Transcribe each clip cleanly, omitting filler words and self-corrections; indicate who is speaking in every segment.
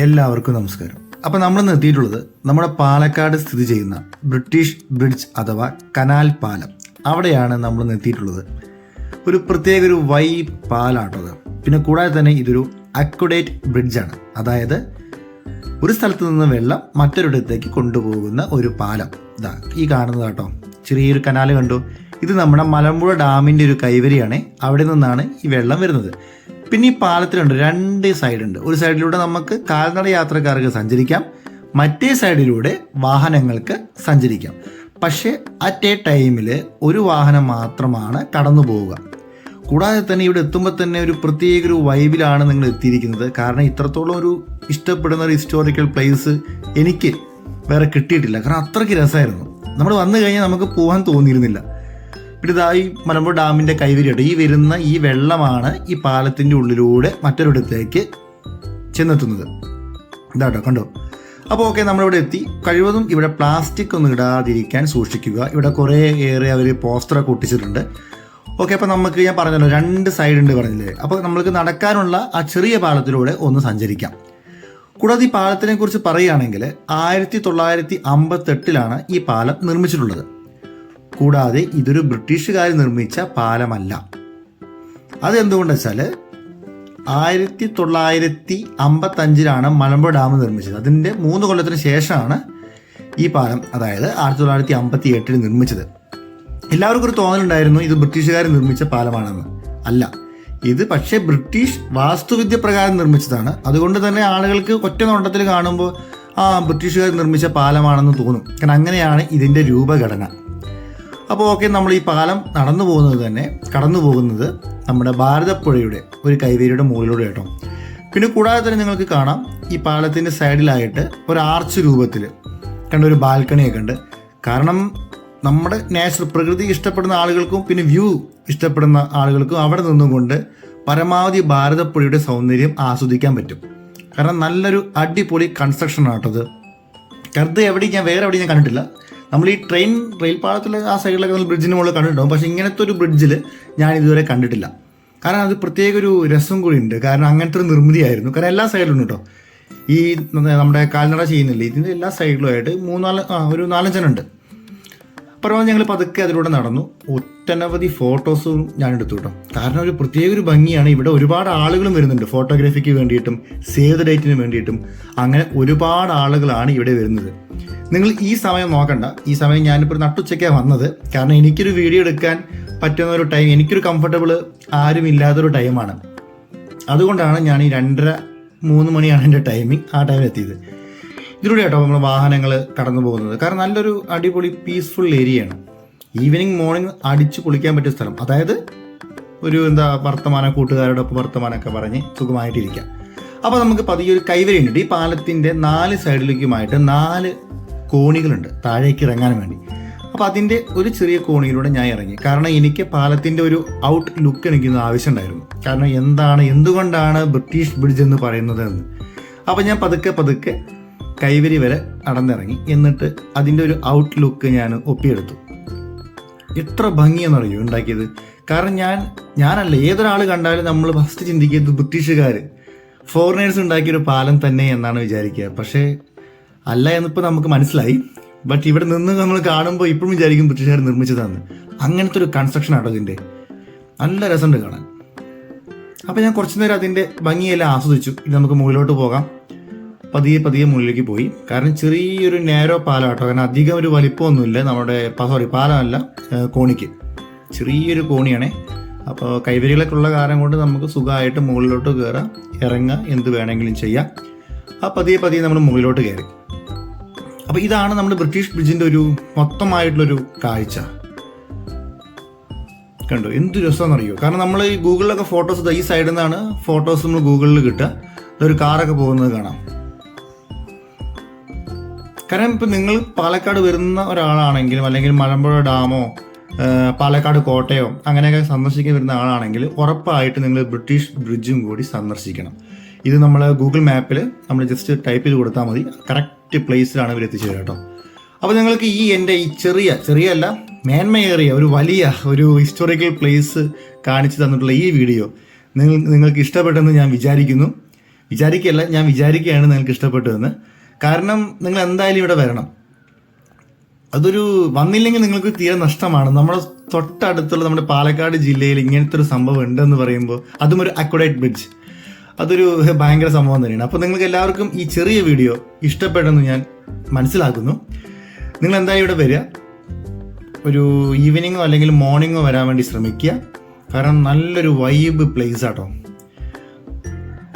Speaker 1: എല്ലാവർക്കും നമസ്കാരം. അപ്പോൾ നമ്മൾ നിർത്തിയിട്ടുള്ളത് നമ്മുടെ പാലക്കാട് സ്ഥിതി ചെയ്യുന്ന ബ്രിട്ടീഷ് ബ്രിഡ്ജ് അഥവാ കനാൽ പാലം. അവിടെയാണ് നമ്മൾ നിർത്തിയിട്ടുള്ളത്. ഒരു പ്രത്യേക ഒരു പാലാട്ടത്. പിന്നെ കൂടാതെ തന്നെ ഇതൊരു അക്വഡേറ്റ് ബ്രിഡ്ജാണ്. അതായത് ഒരു സ്ഥലത്ത് നിന്ന് വെള്ളം മറ്റൊരിടത്തേക്ക് കൊണ്ടുപോകുന്ന ഒരു പാലം. ഇതാ ഈ കാണുന്നത് കേട്ടോ, ചെറിയൊരു കനാൽ കണ്ടു. ഇത് നമ്മുടെ മലമ്പുഴ ഡാമിൻ്റെ ഒരു കൈവരിയാണ്. അവിടെ നിന്നാണ് ഈ വെള്ളം വരുന്നത്. പിന്നെ ഈ പാലത്തിലുണ്ട് രണ്ട് സൈഡുണ്ട്. ഒരു സൈഡിലൂടെ നമുക്ക് കാൽനട യാത്രക്കാർക്ക് സഞ്ചരിക്കാം, മറ്റേ സൈഡിലൂടെ വാഹനങ്ങൾക്ക് സഞ്ചരിക്കാം. പക്ഷേ അറ്റ് എ ടൈമിൽ ഒരു വാഹനം മാത്രമാണ് കടന്നു പോവുക. കൂടാതെ തന്നെ ഇവിടെ എത്തുമ്പോൾ തന്നെ ഒരു പ്രത്യേക ഒരു വൈബിലാണ് നിങ്ങൾ എത്തിയിരിക്കുന്നത്. കാരണം ഇത്രത്തോളം ഒരു ഇഷ്ടപ്പെടുന്ന ഒരു ഹിസ്റ്റോറിക്കൽ പ്ലേസ് എനിക്ക് വേറെ കിട്ടിയിട്ടില്ല. കാരണം അത്രയ്ക്ക് രസമായിരുന്നു. നമ്മൾ വന്നു കഴിഞ്ഞാൽ നമുക്ക് പോകാൻ തോന്നിയിരുന്നില്ല. പിന്നെ ഇതാ ഈ മലമ്പുഴ ഡാമിൻ്റെ കൈവരിയായിട്ട് ഈ വരുന്ന ഈ വെള്ളമാണ് ഈ പാലത്തിൻ്റെ ഉള്ളിലൂടെ മറ്റൊരിടത്തേക്ക് ചെന്നെത്തുന്നത്. ഇതാട്ടോ കണ്ടോ. അപ്പോൾ ഓക്കെ, നമ്മളിവിടെ എത്തി. കഴിവതും ഇവിടെ പ്ലാസ്റ്റിക് ഒന്നും ഇടാതിരിക്കാൻ സൂക്ഷിക്കുക. ഇവിടെ കുറേ ഏറെ അവർ പോസ്റ്ററൊക്കെ ഒട്ടിച്ചിട്ടുണ്ട്. ഓക്കെ, അപ്പോൾ നമുക്ക് ഞാൻ പറഞ്ഞല്ലോ രണ്ട് സൈഡ് ഉണ്ട് പറഞ്ഞില്ലേ. അപ്പോൾ നമ്മൾക്ക് നടക്കാനുള്ള ആ ചെറിയ പാലത്തിലൂടെ ഒന്ന് സഞ്ചരിക്കാം. കൂടാതെ ഈ പാലത്തിനെ കുറിച്ച് പറയുകയാണെങ്കിൽ 1958 ഈ പാലം നിർമ്മിച്ചിട്ടുള്ളത്. കൂടാതെ ഇതൊരു ബ്രിട്ടീഷുകാർ നിർമ്മിച്ച പാലമല്ല. അതെന്തുകൊണ്ടെന്ന് വെച്ചാൽ 1955 മലമ്പുഴ ഡാം നിർമ്മിച്ചത്. അതിൻ്റെ 3 കൊല്ലത്തിന് ശേഷമാണ് ഈ പാലം, അതായത് 1958 നിർമ്മിച്ചത്. എല്ലാവർക്കും ഒരു തോന്നലുണ്ടായിരുന്നു ഇത് ബ്രിട്ടീഷുകാർ നിർമ്മിച്ച പാലമാണെന്ന്. അല്ല, ഇത് പക്ഷേ ബ്രിട്ടീഷ് വാസ്തുവിദ്യ പ്രകാരം നിർമ്മിച്ചതാണ്. അതുകൊണ്ട് തന്നെ ആളുകൾക്ക് ഒറ്റ നോട്ടത്തിൽ കാണുമ്പോൾ ബ്രിട്ടീഷുകാർ നിർമ്മിച്ച പാലമാണെന്ന് തോന്നും. കാരണം അങ്ങനെയാണ് ഇതിൻ്റെ രൂപഘടന. അപ്പോൾ ഓക്കെ, നമ്മൾ ഈ പാലം കടന്നു പോകുന്നത് നമ്മുടെ ഭാരതപ്പുഴയുടെ ഒരു കൈവേരിയുടെ മുകളിലൂടെ കേട്ടോ. പിന്നെ കൂടാതെ തന്നെ നിങ്ങൾക്ക് കാണാം ഈ പാലത്തിൻ്റെ സൈഡിലായിട്ട് ഒരു ആർച്ച് രൂപത്തിൽ കണ്ട ഒരു ബാൽക്കണിയൊക്കെ ഉണ്ട്. കാരണം നമ്മുടെ പ്രകൃതി ഇഷ്ടപ്പെടുന്ന ആളുകൾക്കും പിന്നെ വ്യൂ ഇഷ്ടപ്പെടുന്ന ആളുകൾക്കും അവിടെ നിന്നുകൊണ്ട് പരമാവധി ഭാരതപ്പുഴയുടെ സൗന്ദര്യം ആസ്വദിക്കാൻ പറ്റും. കാരണം നല്ലൊരു അടിപൊളി കൺസ്ട്രക്ഷൻ ആട്ടത്. വേറെ എവിടെയും ഞാൻ കണ്ടിട്ടില്ല. നമ്മൾ ഈ റെയിൽ പാളത്തിൽ ആ സൈഡിലൊക്കെ നമ്മൾ ബ്രിഡ്ജിന് മുകളിൽ കണ്ടിട്ടുണ്ടാവും. പക്ഷേ ഇങ്ങനത്തെ ഒരു ബ്രിഡ്ജിൽ ഞാൻ ഇതുവരെ കണ്ടിട്ടില്ല. കാരണം അത് പ്രത്യേക ഒരു രസം കൂടി ഉണ്ട്. കാരണം അങ്ങനത്തെ ഒരു നിർമ്മിതിയായിരുന്നു. കാരണം എല്ലാ സൈഡിലും ഉണ്ട് കേട്ടോ. ഈ നമ്മുടെ കാൽനട ചെയ്യുന്നില്ലേ, ഇതിൻ്റെ എല്ലാ സൈഡിലുമായിട്ട് ഒരു 4-5 ഉണ്ട്. പരമാവധി ഞങ്ങൾ പതുക്കെ അതിലൂടെ നടന്നു. ഒട്ടനവധി ഫോട്ടോസും ഞാൻ എടുത്തു കേട്ടോ. കാരണം ഒരു പ്രത്യേക ഒരു ഭംഗിയാണ്. ഇവിടെ ഒരുപാട് ആളുകളും വരുന്നുണ്ട് ഫോട്ടോഗ്രാഫിക്ക് വേണ്ടിയിട്ടും സേവ് ദ ഡേറ്റിന് വേണ്ടിയിട്ടും. അങ്ങനെ ഒരുപാട് ആളുകളാണ് ഇവിടെ വരുന്നത്. നിങ്ങൾ ഈ സമയം നോക്കണ്ട. ഈ സമയം ഞാനിപ്പോൾ നട്ടുച്ചയ്ക്കാണ് വന്നത്. കാരണം എനിക്കൊരു വീഡിയോ എടുക്കാൻ പറ്റുന്ന ഒരു ടൈം, എനിക്കൊരു കംഫർട്ടബിൾ ആരും ഇല്ലാത്തൊരു ടൈമാണ്. അതുകൊണ്ടാണ് ഞാൻ ഈ 2:30-3 മണിയാണ് എൻ്റെ ടൈമിങ്. ആ ടൈമിൽ എത്തിയത്. ഇതിലൂടെ കേട്ടോ നമ്മൾ വാഹനങ്ങൾ കടന്നു പോകുന്നത്. കാരണം നല്ലൊരു അടിപൊളി പീസ്ഫുൾ ഏരിയയാണ്. ഈവനിങ് മോർണിംഗ് അടിച്ച് കുളിക്കാൻ പറ്റിയ സ്ഥലം. അതായത് ഒരു കൂട്ടുകാരോടൊപ്പം വർത്തമാനമൊക്കെ പറഞ്ഞ് സുഖമായിട്ടിരിക്കാം. അപ്പോൾ നമുക്ക് പതിയെ ഒരു കൈവരി ഉണ്ട്. ഈ പാലത്തിൻ്റെ 4 സൈഡിലേക്കുമായിട്ട് 4 കോണികളുണ്ട് താഴേക്ക് ഇറങ്ങാൻ വേണ്ടി. അപ്പോൾ അതിൻ്റെ ഒരു ചെറിയ കോണിയിലൂടെ ഞാൻ ഇറങ്ങി. കാരണം എനിക്ക് പാലത്തിൻ്റെ ഒരു ഔട്ട് ലുക്ക് എനിക്കൊന്ന് ആവശ്യമുണ്ടായിരുന്നു. കാരണം എന്തുകൊണ്ടാണ് ബ്രിട്ടീഷ് ബ്രിഡ്ജ് എന്ന് പറയുന്നത് എന്ന്. അപ്പോൾ ഞാൻ പതുക്കെ കൈവരി വരെ നടന്നിറങ്ങി. എന്നിട്ട് അതിൻ്റെ ഒരു ഔട്ട് ലുക്ക് ഞാൻ ഒപ്പിയെടുത്തു. എത്ര ഭംഗിയെന്നറിയോ ഉണ്ടാക്കിയത്. കാരണം ഞാനല്ല, ഏതൊരാൾ കണ്ടാലും നമ്മൾ ഫസ്റ്റ് ചിന്തിക്കുന്നത് ബ്രിട്ടീഷുകാർ ഫോറിനേഴ്സ് ഉണ്ടാക്കിയൊരു പാലം തന്നെ എന്നാണ് വിചാരിക്കുക. പക്ഷേ അല്ല എന്നിപ്പോൾ നമുക്ക് മനസ്സിലായി. ബട്ട് ഇവിടെ നിന്ന് നമ്മൾ കാണുമ്പോൾ ഇപ്പോഴും വിചാരിക്കും ബ്രിട്ടീഷുകാർ നിർമ്മിച്ചതാണ്. അങ്ങനത്തെ ഒരു കൺസ്ട്രക്ഷൻ ആട്ടോ ഇതിൻ്റെ. നല്ല രസമുണ്ട് കാണാൻ. അപ്പോൾ ഞാൻ കുറച്ച് നേരം അതിൻ്റെ ഭംഗിയെല്ലാം ആസ്വദിച്ചു. ഇനി നമുക്ക് മുകളിലോട്ട് പോകാം. പതിയെ മുകളിലേക്ക് പോയി. കാരണം ചെറിയൊരു നേരോ പാലാട്ടോ. കാരണം അധികം ഒരു വലിപ്പമൊന്നുമില്ല. പാലമല്ല, കോണിക്ക് ചെറിയൊരു കോണിയാണേ. അപ്പോൾ കൈവരികളൊക്കെ ഉള്ള കാരണം കൊണ്ട് നമുക്ക് സുഖമായിട്ട് മുകളിലോട്ട് കയറാം, ഇറങ്ങാം, എന്ത് വേണമെങ്കിലും ചെയ്യാം. പതിയെ നമ്മൾ മുകളിലോട്ട് കയറി. അപ്പോൾ ഇതാണ് നമ്മുടെ ബ്രിട്ടീഷ് ബ്രിഡ്ജിൻ്റെ ഒരു മൊത്തമായിട്ടുള്ളൊരു കാഴ്ച. കണ്ടോ എന്ത് രസമാണെന്നറിയോ. കാരണം നമ്മൾ ഈ ഗൂഗിളിലൊക്കെ ഫോട്ടോസ്, ഈ സൈഡിൽ നിന്നാണ് ഫോട്ടോസ് നമ്മൾ ഗൂഗിളിൽ കിട്ടുക. ഒരു കാറൊക്കെ പോകുന്നത് കാണാം. കാരണം ഇപ്പം നിങ്ങൾ പാലക്കാട് വരുന്ന ഒരാളാണെങ്കിലും അല്ലെങ്കിൽ മലമ്പുഴ ഡാമോ പാലക്കാട് കോട്ടയോ അങ്ങനെയൊക്കെ സന്ദർശിക്കാൻ വരുന്ന ആളാണെങ്കിൽ ഉറപ്പായിട്ട് നിങ്ങൾ ബ്രിട്ടീഷ് ബ്രിഡ്ജും കൂടി സന്ദർശിക്കണം. ഇത് നമ്മൾ ഗൂഗിൾ മാപ്പിൽ നമ്മൾ ജസ്റ്റ് ടൈപ്പ് ചെയ്ത് കൊടുത്താൽ മതി. കറക്റ്റ് പ്ലേസിലാണ് ഇവർ എത്തിച്ചേരുക കേട്ടോ. അപ്പോൾ നിങ്ങൾക്ക് എൻ്റെ ഈ ചെറിയല്ല മേന്മയേറിയ ഒരു ഹിസ്റ്റോറിക്കൽ പ്ലേസ് കാണിച്ചു തന്നിട്ടുള്ള ഈ വീഡിയോ നിങ്ങൾക്ക് ഇഷ്ടപ്പെട്ടെന്ന് ഞാൻ വിചാരിക്കുന്നു. വിചാരിക്കുകയല്ല, ഞാൻ വിചാരിക്കുകയാണ് നിങ്ങൾക്ക് ഇഷ്ടപ്പെട്ടതെന്ന്. കാരണം നിങ്ങൾ എന്തായാലും ഇവിടെ വരണം. അതൊരു വന്നില്ലെങ്കിൽ നിങ്ങൾക്ക് തീരെ നഷ്ടമാണ്. നമ്മുടെ തൊട്ടടുത്തുള്ള നമ്മുടെ പാലക്കാട് ജില്ലയിൽ ഇങ്ങനത്തെ ഒരു സംഭവം ഉണ്ടെന്ന് പറയുമ്പോൾ, അതും ഒരു അക്വഡേറ്റ് ബ്രിഡ്ജ്, അതൊരു ഭയങ്കര സംഭവം തന്നെയാണ്. അപ്പോൾ നിങ്ങൾക്ക് എല്ലാവർക്കും ഈ ചെറിയ വീഡിയോ ഇഷ്ടപ്പെട്ടെന്ന് ഞാൻ മനസ്സിലാക്കുന്നു. നിങ്ങൾ എന്തായാലും ഇവിടെ വരിക. ഒരു ഈവനിങ്ങോ അല്ലെങ്കിൽ മോർണിംഗോ വരാൻ വേണ്ടി ശ്രമിക്കുക. കാരണം നല്ലൊരു വൈബ് പ്ലേസ് ആട്ടോ.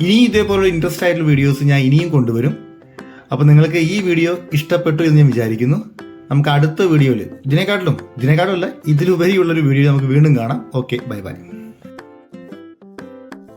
Speaker 1: ഇനി ഇതേപോലുള്ള ഇൻട്രസ്റ്റ് ആയിട്ടുള്ള വീഡിയോസ് ഞാൻ ഇനിയും കൊണ്ടുവരും. അപ്പോൾ നിങ്ങൾക്ക് ഈ വീഡിയോ ഇഷ്ടപ്പെട്ടു എന്ന് ഞാൻ വിചാരിക്കുന്നു. നമുക്ക് അടുത്ത വീഡിയോയിൽ ഇതിനെക്കാട്ടിലും അല്ല, ഇതിലുപരിയുള്ളൊരു വീഡിയോ നമുക്ക് വീണ്ടും കാണാം. Okay, bye bye.